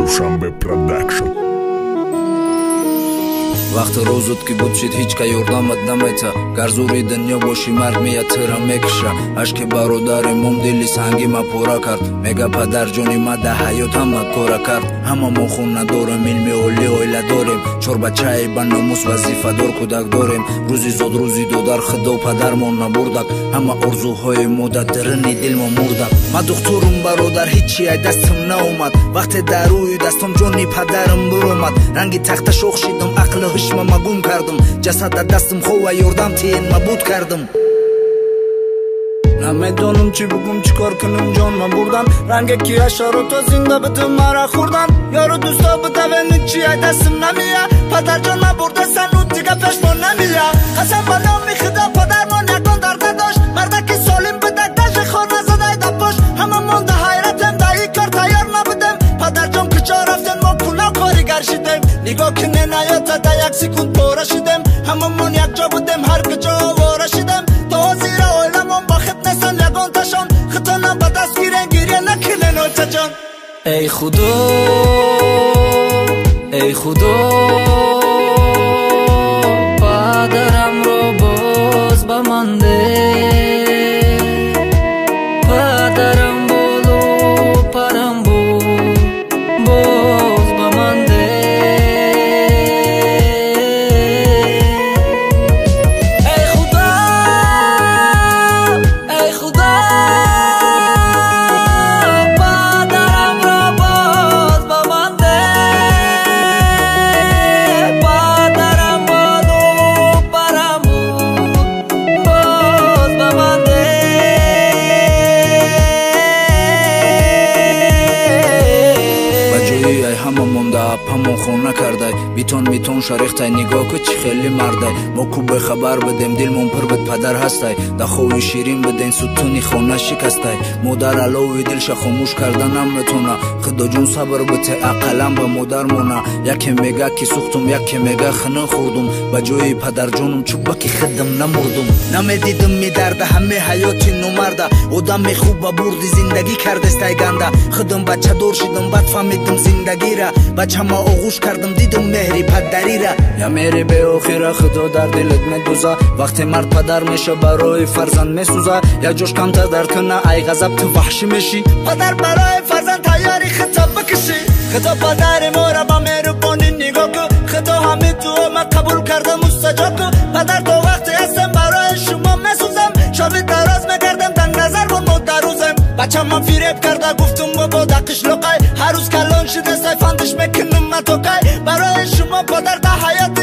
Dushanbe Production. وقت روزت که بود شد هیچ که یردمت نمیتا گرزوری دنیا باشی مرگ میا ترا میکشه اشک برادرم دلی سنگی ما پورا کرد میگه پدر جونی ما ده حیات همه کورا کرد همه ما خون ندارم علمی اولی اویله داریم چور بچه با ناموس وظیفه دار کودک داریم روزی زود روزی دو در خدا و پدرمون نبردک همه ارزوهای مدت درنی دل ما مردک ما دخترم برادر هیچی ای دستم ناومد وقت در روی دستم جونی پدرم برومد رنگی تخت شوخ شدم عقل هشم ما گم کردم جسد دستم خواه یردم تین مبود کردم نمیدونم چی بگم چی کار کنم جان من بردن رنگ کی اشارات زنده به تو مرا خوردن یارو دوستا بتوینی چی ای دستم نمیه پدر جان من برده سن و دیگه پشمان نمیه قسم با نامی خدا پدر من یکان درده داشت مردکی سالم بدک داشت خانه زده دپاش همه من ده حیرتم ده ای کار تیار نبودم پدر جان کجا رفتن ما پولا کاریگر شدیم نگاه کنه نیاتا ده یک سکوند پاره شدیم همه من یک جا بودیم هر کجا آواره شدیم تا زیر آیلمان با خط نسان یگان تشان خطانم با دست گیرن گیریه نکنه نوچه جان ای خدا ای خدا پدرم رو باز با من ده پدرم بولو پرم بود باز با من ده ای خدا ای خدا پدرم رو باز با من ده پدرم بولو پرم بود باز با من ده بجویی ای همه مونده همون خونه کرده میتون شریختای نگاه که چی خیلی مرده ما کو به خبر بدیم دلمون پر بد پدر هستای دخوی شیرین بدین ستونی خونه شکستای مادر علاوی دلش خاموش کردن نمیتونه خدا جون صبر بته عقلم به مادر مونه یکی میگه که سوختم یکی میگه خنه خوردم بجوی پدر جونم چوبکی خدم نمردم نمیدیدم می درده همه حیاتی نمرده آدم خوب بردی زندگی کرده استایگنده خودم بچه دار شدم بعد فهمیدم زندگی را بچه ما آغوش کردم دیدم مهری پدری را یا مهری به آخر خدا در دلت میدوزه وقتی مرد پدر میشه برای فرزند میسوزه یا جوش کمتر درد کنه ای غضب تو وحشی میشی پدر برای فرزند تیاری خطاب بکشی خدا پدر ما را با مهربانی نگاه کن خدا همه دعا ما قبول کرده مستجاب کن پدر تا وقتی هستم برای شما میسوزم شب دراز میگردم تنگ نظر با ما در روزم بچه من فریب کرده گفتم با دقش لقای هر روز کلان شده سایفندش میکنم من تو کای برای شما پدر تا حیات